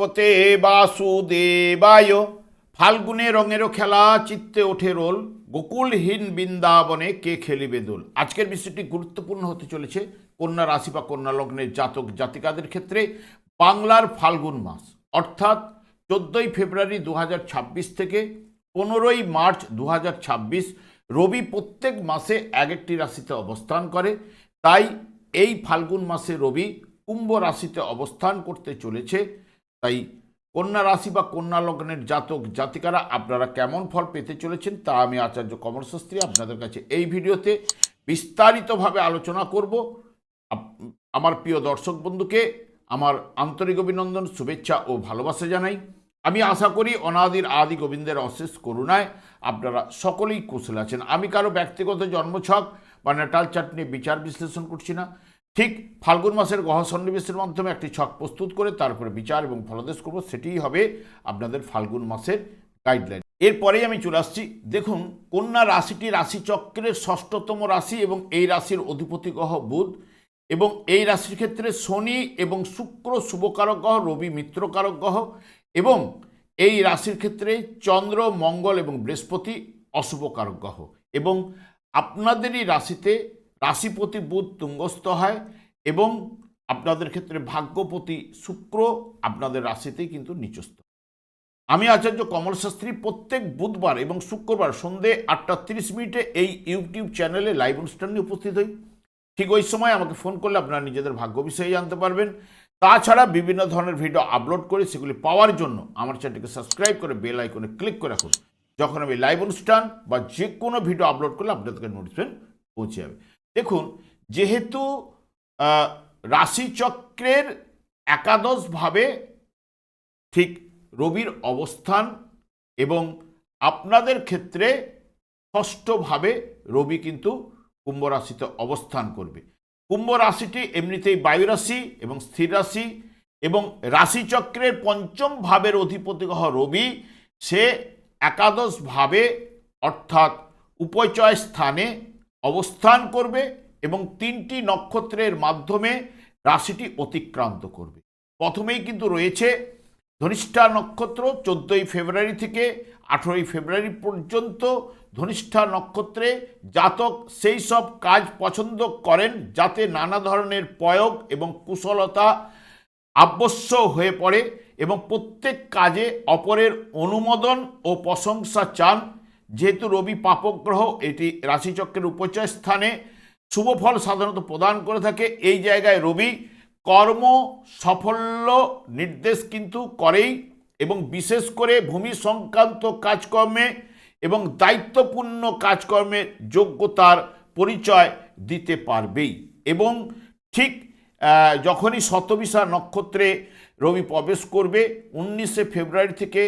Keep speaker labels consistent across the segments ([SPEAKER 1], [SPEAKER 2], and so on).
[SPEAKER 1] ভগবতে বাসুদেবায়। ফাল্গুনে রঙেরও খেলা, চিত্তে ওঠে রোল, গোকুলহীন বৃন্দাবনে কে খেলিবে দোল। আজকের বিষয়টি গুরুত্বপূর্ণ হতে চলেছে কন্যা রাশি বা কন্যা লগ্নের জাতক জাতিকাদের ক্ষেত্রে। বাংলার ফাল্গুন মাস অর্থাৎ 14ই ফেব্রুয়ারি 2026 থেকে 15ই মার্চ 2026 রবি প্রত্যেক মাসে এক একটি রাশিতে অবস্থান করে। তাই এই ফাল্গুন মাসে রবি কুম্ভ রাশিতে অবস্থান করতে চলেছে। তাই কন্যা রাশি বা কন্যা লগ্নের জাতক জাতিকারা আপনারা কেমন ফল পেতে চলেছেন তা আমি আচার্য কমল শাস্ত্রী আপনাদের কাছে এই ভিডিওতে বিস্তারিতভাবে আলোচনা করব। আমার প্রিয় দর্শক বন্ধুকে আমার আন্তরিক অভিনন্দন, শুভেচ্ছা ও ভালোবাসা জানাই। আমি আশা করি অনাদির আদি গোবিন্দের অশেষ করুণায় আপনারা সকলেই কুশল আছেন। আমি কারো ব্যক্তিগত জন্মছক বা ন্যাটাল চার্ট নিয়ে বিচার বিশ্লেষণ করছি না। ঠিক ফাল্গুন মাসের গ্রহ সন্নিবেশের মাধ্যমে একটি ছক প্রস্তুত করে তারপরে বিচার এবং ফলাদেশ করব, সেটিই হবে আপনাদের ফাল্গুন মাসের গাইডলাইন। এরপরেই আমি চলে আসছি। দেখুন, কন্যা রাশিটি রাশিচক্রের ষষ্ঠতম রাশি এবং এই রাশির অধিপতি গ্রহ বুধ, এবং এই রাশির ক্ষেত্রে শনি এবং শুক্র শুভকারক গ্রহ, রবি মিত্রকারক গ্রহ, এবং এই রাশির ক্ষেত্রে চন্দ্র, মঙ্গল এবং বৃহস্পতি অশুভকারক গ্রহ। এবং আপনাদেরই রাশিতে রাশিপতি বুধ তুঙ্গস্থ হয় এবং আপনাদের ক্ষেত্রে ভাগ্যপতি শুক্র আপনাদের রাশিতেই কিন্তু নিচস্থ। আমি আচার্য কমল শাস্ত্রী প্রত্যেক বুধবার এবং শুক্রবার সন্ধে 8:30 এই ইউটিউব চ্যানেলে লাইভ অনুষ্ঠান নিয়ে উপস্থিত হই। ঠিক ওই সময় আমাকে ফোন করলে আপনারা নিজেদের ভাগ্য বিষয়ে জানতে পারবেন। তাছাড়া বিভিন্ন ধরনের ভিডিও আপলোড করে সেগুলি পাওয়ার জন্য আমার চ্যানেলটিকে সাবস্ক্রাইব করে বেল আইকনে ক্লিক করে রাখুন। যখন আমি লাইভ অনুষ্ঠান বা যে কোনো ভিডিও আপলোড করলে আপনাদেরকে নোটিফিকেশন পৌঁছে যাবে। দেখুন, যেহেতু রাশিচক্রের একাদশভাবে ঠিক রবির অবস্থান এবং আপনাদের ক্ষেত্রে ষষ্ঠভাবে রবি কিন্তু কুম্ভ রাশিতে অবস্থান করবে। কুম্ভ রাশিটি এমনিতেই বায়ু রাশি এবং স্থির রাশি, এবং রাশিচক্রের পঞ্চম ভাবের অধিপতি গ্রহ রবি সে একাদশভাবে অর্থাৎ উপচয় স্থানে অবস্থান করবে এবং 3টি নক্ষত্রের মাধ্যমে রাশিটি অতিক্রান্ত করবে। প্রথমেই কিন্তু রয়েছে ধনিষ্ঠা নক্ষত্র। 14ই ফেব্রুয়ারি থেকে 18ই ফেব্রুয়ারি পর্যন্ত ধনিষ্ঠা নক্ষত্রে জাতক সেই সব কাজ পছন্দ করেন যাতে নানা ধরনের প্রয়োগ এবং কুশলতা আবশ্যক হয়ে পড়ে, এবং প্রত্যেক কাজে অপরের অনুমোদন ও প্রশংসা চান। যেহেতু রবি পাপক গ্রহ, এটি রাশিচক্রের উপচয় স্থানে শুভ ফল সাধারণত প্রদান করে থাকে। এই জায়গায় রবি কর্ম সাফল্য নির্দেশ কিন্তু করেই, এবং বিশেষ করে ভূমি সংক্রান্ত কাজকর্মে এবং দায়িত্বপূর্ণ কর্মে যোগ্যতার পরিচয় দিতে পারবেই। এবং ঠিক যখনই শতবিশা নক্ষত্রে রবি প্রবেশ করবে 19শে ফেব্রুয়ারি থেকে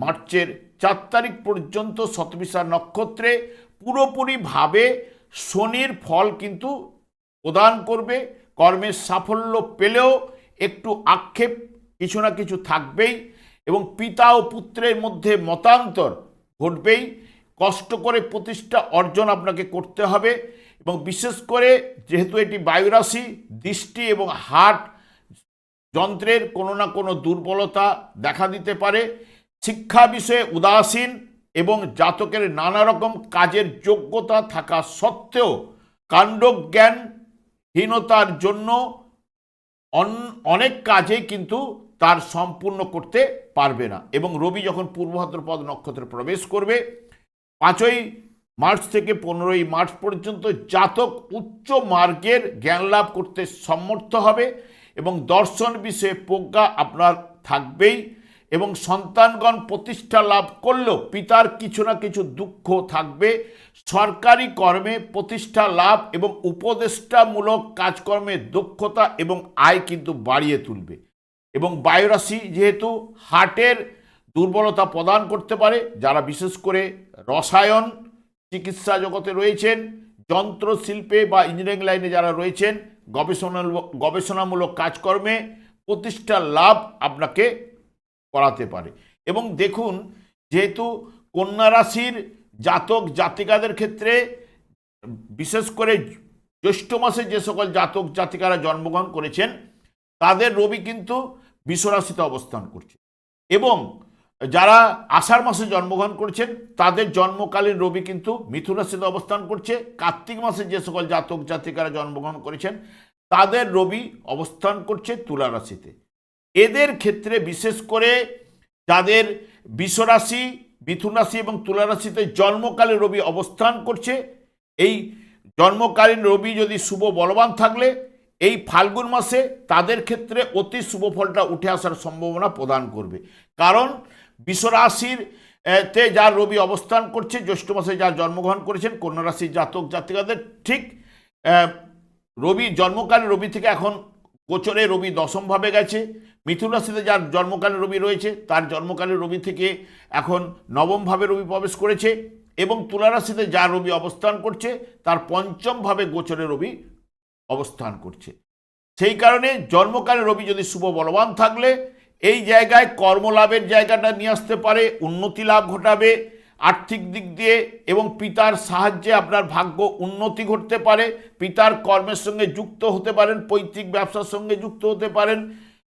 [SPEAKER 1] মার্চের 4 তারিখ পর্যন্ত শতবিশা নক্ষত্রে পুরোপুরিভাবে শনির ফল কিন্তু প্রদান করবে। কর্মের সাফল্য পেলেও একটু আক্ষেপ কিছু না কিছু থাকবেই, এবং পিতা ও পুত্রের মধ্যে মতান্তর ঘটবেই। কষ্ট করে প্রতিষ্ঠা অর্জন আপনাকে করতে হবে, এবং বিশেষ করে যেহেতু এটি বায়ু রাশি, দৃষ্টি এবং হার্ট যন্ত্রের কোনো না কোনো দুর্বলতা দেখা দিতে পারে। শিক্ষা বিষয়ে উদাসীন এবং জাতকের নানা রকম কাজের যোগ্যতা থাকা সত্ত্বেও কাণ্ডজ্ঞানহীনতার জন্য অনেক কাজে কিন্তু তার সম্পূর্ণ করতে পারবে না। এবং রবি যখন পূর্ব ভাদ্রপদ নক্ষত্রে প্রবেশ করবে 5ই মার্চ থেকে 15ই মার্চ পর্যন্ত জাতক উচ্চ মার্গের জ্ঞান লাভ করতে সমর্থ হবে, এবং দর্শন বিষয়ে প্রজ্ঞা আপনার থাকবেই, এবং সন্তানগণ প্রতিষ্ঠা লাভ করলেও পিতার কিছু না কিছু দুঃখ থাকবে। সরকারি কর্মে প্রতিষ্ঠা লাভ এবং উপদেষ্টামূলক কাজকর্মের দক্ষতা এবং আয় কিন্তু বাড়িয়ে তুলবে। এবং বায়ুরাশি যেহেতু হার্টের দুর্বলতা প্রদান করতে পারে, যারা বিশেষ করে রসায়ন চিকিৎসা জগতে রয়েছেন, যন্ত্রশিল্পে বা ইঞ্জিনিয়ারিং লাইনে যারা রয়েছেন, গবেষণামূলক কাজকর্মে প্রতিষ্ঠা লাভ আপনাকে করাতে পারে। এবং দেখুন, যেহেতু কন্যা রাশির জাতক জাতিকাদের ক্ষেত্রে বিশেষ করে জ্যৈষ্ঠ মাসে যে সকল জাতক জাতিকারা জন্মগ্রহণ করেছেন তাদের রবি কিন্তু বৃষ রাশিতে অবস্থান করছে। এবং যারা আষাঢ় মাসে জন্মগ্রহণ করেছেন তাদের জন্মকালীন রবি কিন্তু মিথুন রাশিতে অবস্থান করছে। কার্তিক মাসে যে সকল জাতক জাতিকারা জন্মগ্রহণ করেছেন তাদের রবি অবস্থান করছে তুলা রাশিতে। এদের ক্ষেত্রে বিশেষ করে যাদের বৃষ রাশি, মিথুন রাশি এবং তুলা রাশিতে জন্মকালীন রবি অবস্থান করছে, এই জন্মকালীন রবি যদি শুভ বলবান থাকলে এই ফাল্গুন মাসে তাদের ক্ষেত্রে অতি শুভ ফলটা উঠে আসার সম্ভাবনা প্রদান করবে। কারণ বৃষ রাশির তে যার রবি অবস্থান করছে, জ্যৈষ্ঠ মাসে যার জন্মগ্রহণ করেছেন কন্যা রাশির জাতক জাতিকাদের ঠিক রবি জন্মকালীন রবি থেকে এখন গোচরে রবি দশমভাবে গেছে। মিথুন রাশিতে যার জন্মকালীন রবি রয়েছে তার জন্মকালীন রবি থেকে এখন নবমভাবে রবি প্রবেশ করেছে এবং তুলা রাশিতে যার রবি অবস্থান করছে তার পঞ্চমভাবে গোচরে রবি অবস্থান করছে। সেই কারণে জন্মকালীন রবি যদি শুভ বলবান থাকলে এই জায়গায় কর্মলাভের জায়গাটা নিয়ে আসতে পারে, উন্নতি লাভ ঘটাবে আর্থিক দিক দিয়ে এবং পিতার সাহায্যে আপনার ভাগ্য উন্নতি ঘটতে পারে, পিতার কর্মের সঙ্গে যুক্ত হতে পারেন, পৈতৃক ব্যবসার সঙ্গে যুক্ত হতে পারেন,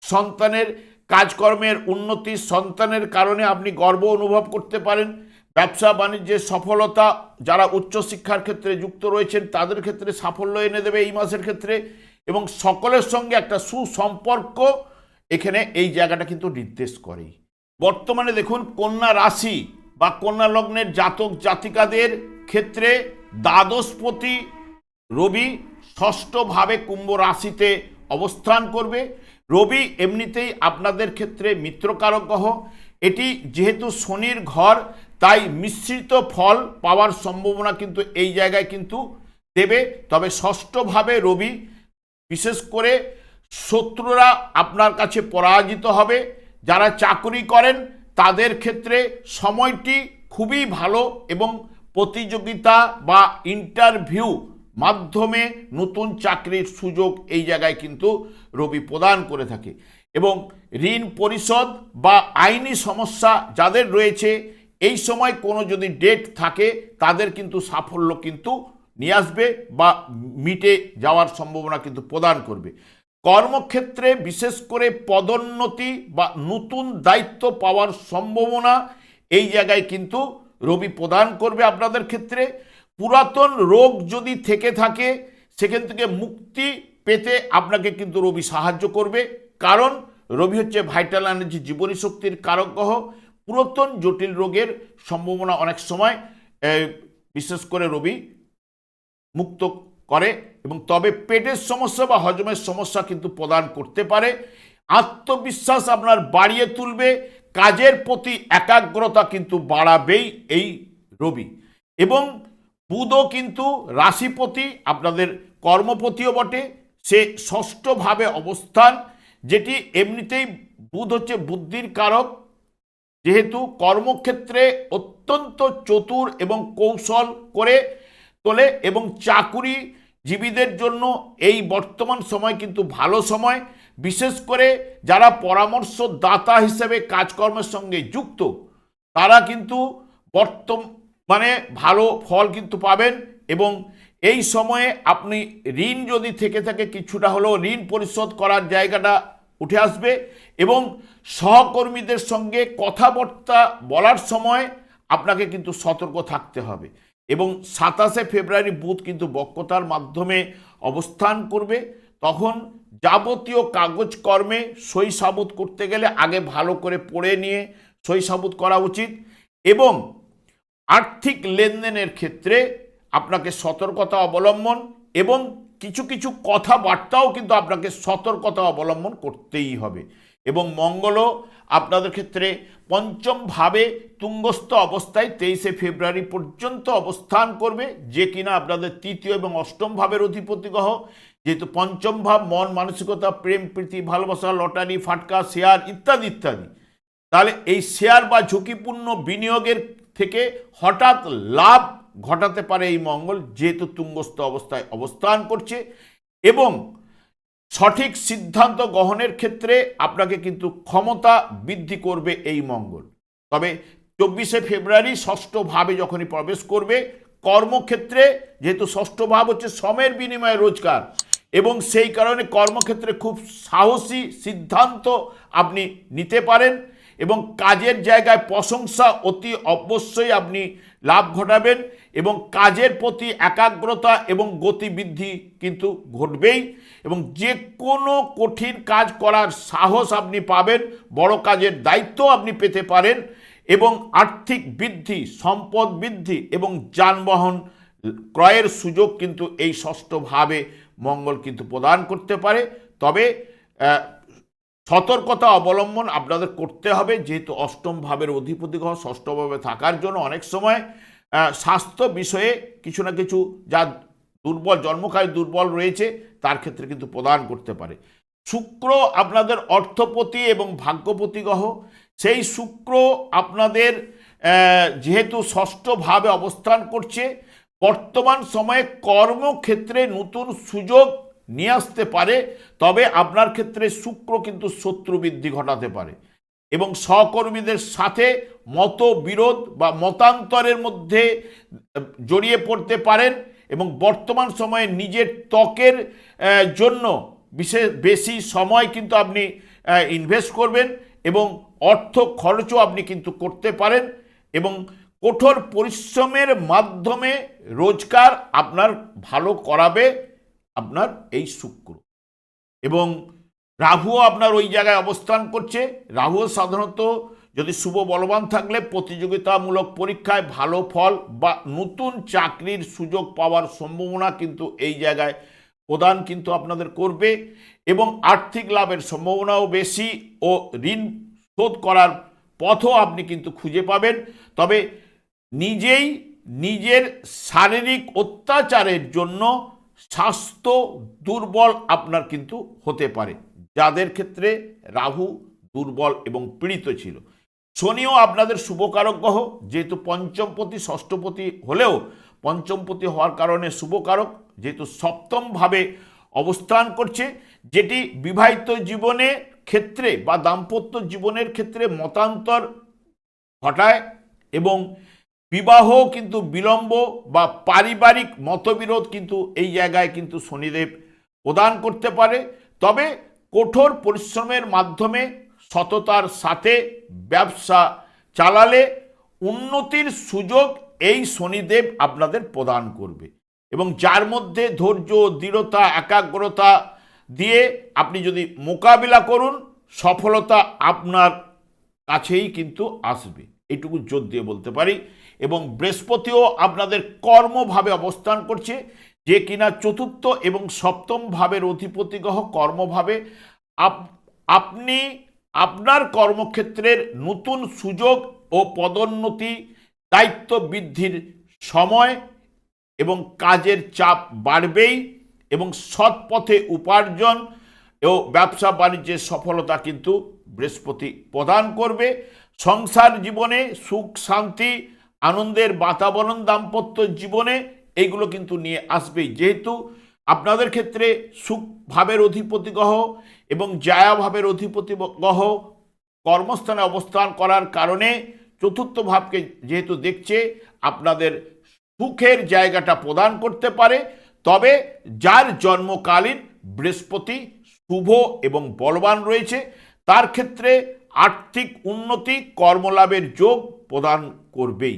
[SPEAKER 1] সন্তানের কাজকর্মের উন্নতি, সন্তানের কারণে আপনি গর্ব অনুভব করতে পারেন, ব্যবসা বাণিজ্যের সফলতা যারা উচ্চশিক্ষার ক্ষেত্রে যুক্ত রয়েছেন তাদের ক্ষেত্রে সাফল্য এনে দেবে এই মাসের ক্ষেত্রে এবং সকলের সঙ্গে একটা সুসম্পর্ক এখানে এই জায়গাটা কিন্তু নির্দেশ করে। বর্তমানে দেখুন কন্যা রাশি বা কন্যা লগ্নের জাতক জাতিকাদের ক্ষেত্রে দ্বাদশপতি রবি ষষ্ঠভাবে কুম্ভ রাশিতে অবস্থান করবে। রবি এমনিতেই আপনাদের ক্ষেত্রে মিত্রকারক গ্রহ, এটি যেহেতু শনির ঘর তাই মিশ্রিত ফল পাওয়ার সম্ভাবনা কিন্তু এই জায়গায় কিন্তু দেবে। তবে ষষ্ঠভাবে রবি বিশেষ করে শত্রুরা আপনার কাছে পরাজিত হবে। যারা চাকরি করেন তাদের ক্ষেত্রে সময়টি খুবই ভালো এবং প্রতিযোগিতা বা ইন্টারভিউ মাধ্যমে নতুন চাকরির সুযোগ এই জায়গায় কিন্তু রবি প্রদান করে থাকে এবং ঋণ পরিশোধ বা আইনি সমস্যা যাদের রয়েছে এই সময় কোনো যদি ডেট থাকে তাদের কিন্তু সাফল্য কিন্তু নিয়ে আসবে বা মিটে যাওয়ার সম্ভাবনা কিন্তু প্রদান করবে। কর্মক্ষেত্রে বিশেষ করে পদোন্নতি বা নতুন দায়িত্ব পাওয়ার সম্ভাবনা এই জায়গায় কিন্তু রবি প্রদান করবে আপনাদের ক্ষেত্রে। পুরাতন রোগ যদি থেকে থাকে সেখান থেকে মুক্তি পেতে আপনাকে কিন্তু রবি সাহায্য করবে, কারণ রবি হচ্ছে ভাইটাল এনার্জি জীবনী শক্তির কারক গ্রহ। পুরাতন জটিল রোগের সম্ভাবনা অনেক সময় বিশেষ করে রবি মুক্ত করে এবং তবে পেটের সমস্যা বা হজমের সমস্যা কিন্তু প্রদান করতে পারে। আত্মবিশ্বাস আপনার বাড়িয়ে তুলবে, কাজের প্রতি একাগ্রতা কিন্তু বাড়াবেই এই রবি এবং বুধও কিন্তু রাশিপতি আপনাদের কর্মপতিও বটে, সে ষষ্ঠভাবে অবস্থান, যেটি এমনিতেই বুধ হচ্ছে বুদ্ধির কারক, যেহেতু কর্মক্ষেত্রে অত্যন্ত চতুর এবং কৌশল করে তোলে এবং চাকুরিজীবীদের জন্য এই বর্তমান সময় কিন্তু ভালো সময়। বিশেষ করে যারা পরামর্শদাতা হিসেবে কাজকর্মের সঙ্গে যুক্ত তারা কিন্তু বর্তমানে ভালো ফল কিন্তু পাবেন এবং এই সময়ে আপনি ঋণ যদি থেকে থাকে কিছুটা হলেও ঋণ পরিশোধ করার জায়গাটা উঠে আসবে এবং সহকর্মীদের সঙ্গে কথাবার্তা বলার সময় আপনাকে কিন্তু সতর্ক থাকতে হবে এবং 27শে ফেব্রুয়ারি বুধ কিন্তু বক্রতার মাধ্যমে অবস্থান করবে। তখন যাবতীয় কাগজ কর্মে সই সাবুত করতে গেলে আগে ভালো করে পড়ে নিয়ে সই সাবুত করা উচিত এবং আর্থিক লেনদেনের ক্ষেত্রে আপনাকে সতর্কতা অবলম্বন এবং কিছু কিছু কথাবার্তাও কিন্তু আপনাকে সতর্কতা অবলম্বন করতেই হবে। এবং মঙ্গলও আপনাদের ক্ষেত্রে পঞ্চমভাবে তুঙ্গস্থ অবস্থায় 23শে ফেব্রুয়ারি পর্যন্ত অবস্থান করবে, যে কিনা আপনাদের তৃতীয় এবং অষ্টম ভাবের অধিপতি গ্রহ। যেহেতু পঞ্চম ভাব মন মানসিকতা, প্রেম প্রীতি, ভালোবাসা, লটারি, ফাটকা, শেয়ার ইত্যাদি ইত্যাদি, তাহলে এই শেয়ার বা ঝুঁকিপূর্ণ বিনিয়োগের থেকে হঠাৎ লাভ ঘটাতে পারে এই মঙ্গল, যেহেতু তুঙ্গস্থ অবস্থায় অবস্থান করছে এবং সঠিক সিদ্ধান্ত গ্রহণের ক্ষেত্রে আপনাকে কিন্তু ক্ষমতা বৃদ্ধি করবে এই মঙ্গল। তবে 24শে ফেব্রুয়ারি ষষ্ঠ ভাবে যখনই প্রবেশ করবে কর্মক্ষেত্রে, যেহেতু ষষ্ঠ ভাব হচ্ছে শ্রমের বিনিময়ে রোজগার এবং সেই কারণে কর্মক্ষেত্রে খুব সাহসী সিদ্ধান্ত আপনি নিতে পারেন এবং কাজের জায়গায় প্রশংসা অতি অবশ্যই আপনি লাভ ঘটাবেন এবং কাজের প্রতি একাগ্রতা এবং গতিবৃদ্ধি কিন্তু ঘটবেই এবং যে কোনো কঠিন কাজ করার সাহস আপনি পাবেন, বড় কাজের দায়িত্ব আপনি পেতে পারেন এবং আর্থিক বৃদ্ধি, সম্পদ বৃদ্ধি এবং যানবাহন ক্রয়ের সুযোগ কিন্তু এই ষষ্ঠভাবে মঙ্গল কিন্তু প্রদান করতে পারে। তবে সতর্কতা অবলম্বন আপনাদের করতে হবে, যেহেতু অষ্টম ভাবের অধিপতি গ্রহ ষষ্ঠভাবে থাকার জন্য অনেক সময় স্বাস্থ্য বিষয়ে কিছু না কিছু যা দুর্বল, জন্মকালী দুর্বল রয়েছে তার ক্ষেত্রে কিন্তু প্রদান করতে পারে। শুক্র আপনাদের অর্থপতি এবং ভাগ্যপতি গ্রহ, সেই শুক্র আপনাদের যেহেতু ষষ্ঠভাবে অবস্থান করছে, বর্তমান সময়ে কর্মক্ষেত্রে নতুন সুযোগ নিয়ে আসতে পারে। তবে আপনার ক্ষেত্রে শুক্র কিন্তু শত্রু বৃদ্ধি ঘটাতে পারে এবং সহকর্মীদের সাথে মতবিরোধ বা মতান্তরের মধ্যে জড়িয়ে পড়তে পারেন এবং বর্তমান সময়ে নিজের ত্বকের জন্য বেশি সময় কিন্তু আপনি ইনভেস্ট করবেন এবং অর্থ খরচও আপনি কিন্তু করতে পারেন এবং কঠোর পরিশ্রমের মাধ্যমে রোজগার আপনার ভালো করাবে আপনার এই শুক্র। এবং রাহুও আপনার ওই জায়গায় অবস্থান করছে। রাহুও সাধারণত যদি শুভ বলবান থাকলে প্রতিযোগিতামূলক পরীক্ষায় ভালো ফল বা নতুন চাকরির সুযোগ পাওয়ার সম্ভাবনা কিন্তু এই জায়গায় প্রদান কিন্তু আপনাদের করবে এবং আর্থিক লাভের সম্ভাবনাও বেশি ও ঋণ শোধ করার পথও আপনি কিন্তু খুঁজে পাবেন। তবে নিজের শারীরিক অত্যাচারের জন্য স্বাস্থ্য দুর্বল আপনার কিন্তু হতে পারে, যাদের ক্ষেত্রে রাহু দুর্বল এবং পীড়িত ছিল। শনিও আপনাদের শুভকারক গ্রহ, যেহেতু পঞ্চমপতি ষষ্ঠপতি হলেও পঞ্চমপতি হওয়ার কারণে শুভকারক, যেহেতু সপ্তমভাবে অবস্থান করছে, যেটি বিবাহিত জীবনের ক্ষেত্রে বা দাম্পত্য জীবনের ক্ষেত্রে মতান্তর ঘটায় এবং বিবাহ কিন্তু বিলম্ব বা পারিবারিক মতবিরোধ কিন্তু এই জায়গায় কিন্তু শনিদেব প্রদান করতে পারে। তবে কঠোর পরিশ্রমের মাধ্যমে সততার সাথে ব্যবসা চালালে উন্নতির সুযোগ এই শনিদেব আপনাদের প্রদান করবে এবং যার মধ্যে ধৈর্য, দৃঢ়তা, একাগ্রতা দিয়ে আপনি যদি মোকাবিলা করুন, সফলতা আপনার কাছেই কিন্তু আসবে, এইটুকু জোর দিয়ে বলতে পারি। এবং বৃহস্পতিও আপনাদের কর্মভাবে অবস্থান করছে, যে কিনা চতুর্থ এবং সপ্তম ভাবের অধিপতি গ্রহ কর্মভাবে। আপনি আপনার কর্মক্ষেত্রের নতুন সুযোগ ও পদোন্নতি, দায়িত্ব বৃদ্ধির সময় এবং কাজের চাপ বাড়বেই এবং সৎ পথে উপার্জন ও ব্যবসা বাণিজ্যের সফলতা কিন্তু বৃহস্পতি প্রদান করবে। সংসার জীবনে সুখ, শান্তি, আনন্দের বাতাবরণ দাম্পত্য জীবনে এইগুলো কিন্তু নিয়ে আসবেই, যেহেতু আপনাদের ক্ষেত্রে সুখ ভাবের অধিপতি গ্রহ এবং জায়া ভাবের অধিপতি গ্রহ কর্মস্থানে অবস্থান করার কারণে চতুর্থ ভাবকে যেহেতু দেখছে, আপনাদের সুখের জায়গাটা প্রদান করতে পারে। তবে যার জন্মকালীন বৃহস্পতি শুভ এবং বলবান রয়েছে, তার ক্ষেত্রে আর্থিক উন্নতি, কর্মলাভের যোগ প্রদান করবেই।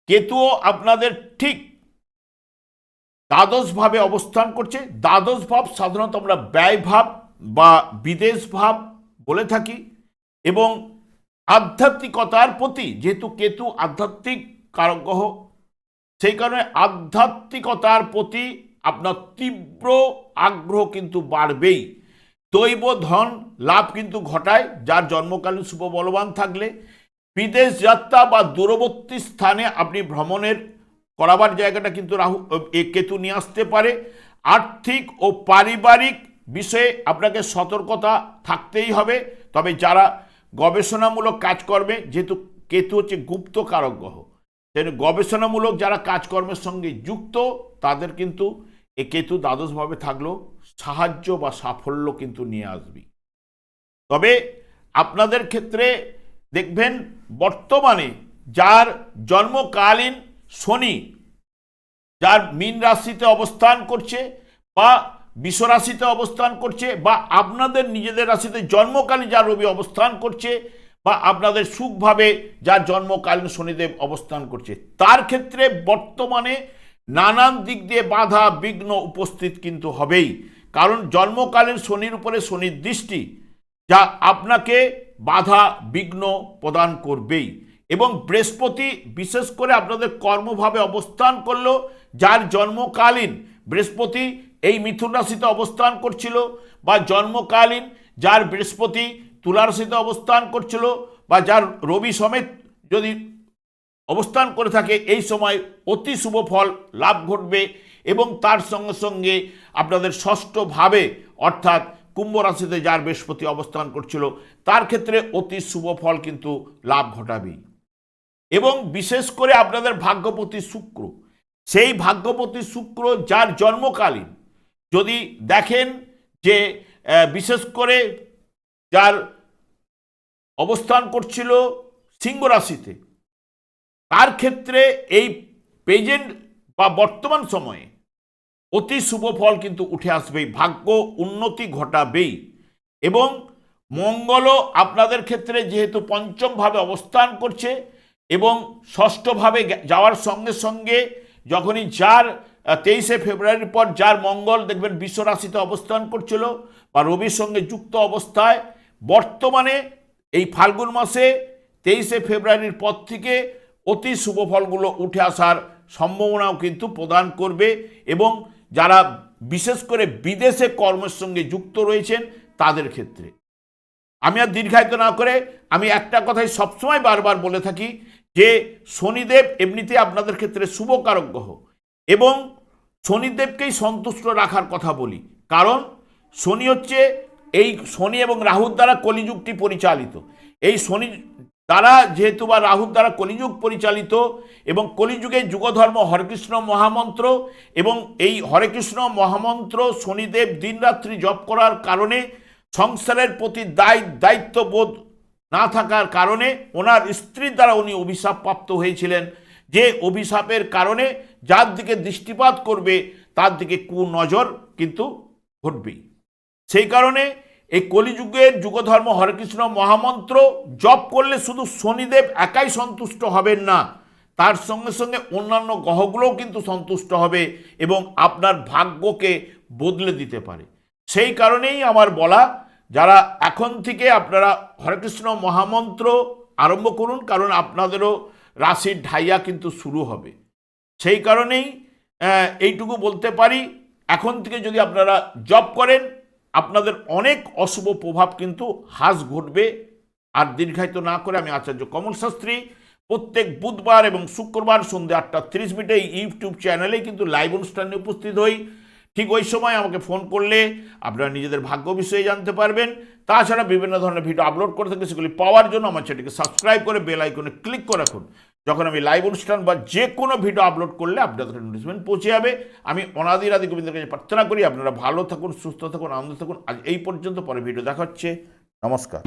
[SPEAKER 1] কেতুও আপনাদের ঠিক দ্বাদশ ভাবে অবস্থান করছে। দ্বাদশ ভাব সাধারণত আমরা ব্যয় ভাব বা বিদেশ ভাব বলে থাকি এবং আধ্যাত্মিকতার প্রতি, যেহেতু কেতু আধ্যাত্মিক কারক গ্রহ, সেই কারণে আধ্যাত্মিকতার প্রতি আপনার তীব্র আগ্রহ কিন্তু বাড়বেই। দৈব ধন লাভ কিন্তু ঘটায় যার জন্মকালীন শুভ বলবান থাকলে। বিদেশ যাত্রা বা দূরবর্তী স্থানে আপনি ভ্রমণের করাবার জায়গাটা কিন্তু কেতু নিয়ে আসতে পারে। আর্থিক ও পারিবারিক বিষয়ে আপনাকে সতর্কতা থাকতেই হবে। তবে যারা গবেষণামূলক কাজকর্মে, যেহেতু কেতু হচ্ছে গুপ্ত কারক গ্রহ, সেই গবেষণামূলক যারা কাজকর্মের সঙ্গে যুক্ত, তাদের কিন্তু এই কেতু দ্বাদশভাবে থাকলেও সাহায্য বা সাফল্য কিন্তু নিয়ে আসবে। তবে আপনাদের ক্ষেত্রে দেখবেন বর্তমানে যার জন্মকালীন শনি, যার মীন রাশিতে অবস্থান করছে বা বৃষ রাশিতে অবস্থান করছে বা আপনাদের নিজেদের রাশিতে জন্মকালীন যার রবি অবস্থান করছে বা আপনাদের সুখভাবে যার জন্মকালীন শনিদেব অবস্থান করছে, তার ক্ষেত্রে বর্তমানে নানান দিক দিয়ে বাধা বিঘ্ন উপস্থিত কিন্তু হবেই। কারণ জন্মকালীন শনির উপরে শনির দৃষ্টি, যা আপনাকে বাধা বিঘ্ন প্রদান করবেই। এবং বৃহস্পতি বিশেষ করে আপনাদের কর্মভাবে অবস্থান করলো, যার জন্মকালীন বৃহস্পতি এই মিথুন রাশিতে অবস্থান করছিল, বা জন্মকালীন যার বৃহস্পতি তুলা রাশিতে অবস্থান করছিল, বা যার রবি সমেত যদি অবস্থান করে থাকে, এই সময় অতি শুভ ফল লাভ ঘটবে। এবং তার সঙ্গে সঙ্গে আপনাদের ষষ্ঠভাবে অর্থাৎ কুম্ভ রাশিতে যার বৃহস্পতি অবস্থান করছিল, তার ক্ষেত্রে অতি শুভ ফল কিন্তু লাভ ঘটাবেই। এবং বিশেষ করে আপনাদের ভাগ্যপতি শুক্র, সেই ভাগ্যপতি শুক্র যার জন্মকালীন যদি দেখেন যে বিশেষ করে যার অবস্থান করছিল সিংহ রাশিতে, তার ক্ষেত্রে এই প্রেজেন্ট বা বর্তমান সময়ে অতি শুভ ফল কিন্তু উঠে আসবেই, ভাগ্য উন্নতি ঘটাবেই। এবং মঙ্গলও আপনাদের ক্ষেত্রে যেহেতু পঞ্চমভাবে অবস্থান করছে এবং ষষ্ঠভাবে যাওয়ার সঙ্গে সঙ্গে যখনই যার 23শে ফেব্রুয়ারির পর যার মঙ্গল দেখবেন বিশ্ব রাশিতে অবস্থান করছিল বা রবির সঙ্গে যুক্ত অবস্থায়, বর্তমানে এই ফাল্গুন মাসে 23শে ফেব্রুয়ারির পর থেকে অতি শুভ ফলগুলো উঠে আসার সম্ভাবনাও কিন্তু প্রদান করবে। এবং যারা বিশেষ করে বিদেশে কর্মের সঙ্গে যুক্ত রয়েছেন তাদের ক্ষেত্রে, আমি আর দীর্ঘায়িত না করে আমি একটা কথাই সবসময় বারবার বলে থাকি যে শনিদেব এমনিতে আপনাদের ক্ষেত্রে শুভকারক গ্রহ, এবং শনিদেবকেই সন্তুষ্ট রাখার কথা বলি। কারণ শনি হচ্ছে এই শনি এবং রাহুর দ্বারা কলিযুগটি পরিচালিত। এই শনি দ্বারা যেহেতু বা রাহুর দ্বারা কলিযুগ পরিচালিত, এবং কলিযুগে যুগধর্ম হরেকৃষ্ণ মহামন্ত্র, এবং এই হরেকৃষ্ণ মহামন্ত্র শনিদেব দিনরাত্রি জপ করার কারণে সংসারের প্রতি দায়িত্ববোধ না থাকার কারণে ওনার স্ত্রীর দ্বারা উনি অভিশাপ প্রাপ্ত হয়েছিলেন, যে অভিশাপের কারণে যার দিকে দৃষ্টিপাত করবে তার দিকে কুনজর কিন্তু ঘটবেই। সেই কারণে এই কলিযুগের যুগধর্ম হরেকৃষ্ণ মহামন্ত্র জপ করলে শুধু শনিদেব একাই সন্তুষ্ট হবেন না, তার সঙ্গে সঙ্গে অন্যান্য গ্রহগুলোও কিন্তু সন্তুষ্ট হবে এবং আপনার ভাগ্যকে বদলে দিতে পারে। সেই কারণেই আমার বলা, যারা এখন থেকে আপনারা হরেকৃষ্ণ মহামন্ত্র আরম্ভ করুন, কারণ আপনাদেরও রাশির ঢাইয়া কিন্তু শুরু হবে। সেই কারণেই এইটুকু বলতে পারি, এখন থেকে যদি আপনারা জপ করেন আপনাদের অনেক অশুভ প্রভাব কিন্তু হ্রাস ঘটবে। আর দীর্ঘায়িত না করে আমি আচার্য কমল শাস্ত্রী প্রত্যেক বুধবার এবং শুক্রবার সন্ধ্যে 8:30 এই ইউটিউব চ্যানেলে কিন্তু লাইভ অনুষ্ঠানে উপস্থিত হই। ঠিক ওই সময় আমাকে ফোন করলে আপনারা নিজেদের ভাগ্য বিষয়ে জানতে পারবেন। তাছাড়া বিভিন্ন ধরনের ভিডিও আপলোড করে থাকি, সেগুলি পাওয়ার জন্য আমার চ্যানেলকে সাবস্ক্রাইব করে বেল আইকনে ক্লিক করে রাখুন। যখন আমি লাইভ অনুষ্ঠান বা যে কোনো ভিডিও আপলোড করলে আপনাদের নোটিফিকেশন পৌঁছে যাবে। আমি অনাদি আদি গোবিন্দের কাছে প্রার্থনা করি আপনারা ভালো থাকুন, সুস্থ থাকুন, আনন্দ থাকুন। আজ এই পর্যন্ত, পরে ভিডিও দেখা হচ্ছে। নমস্কার।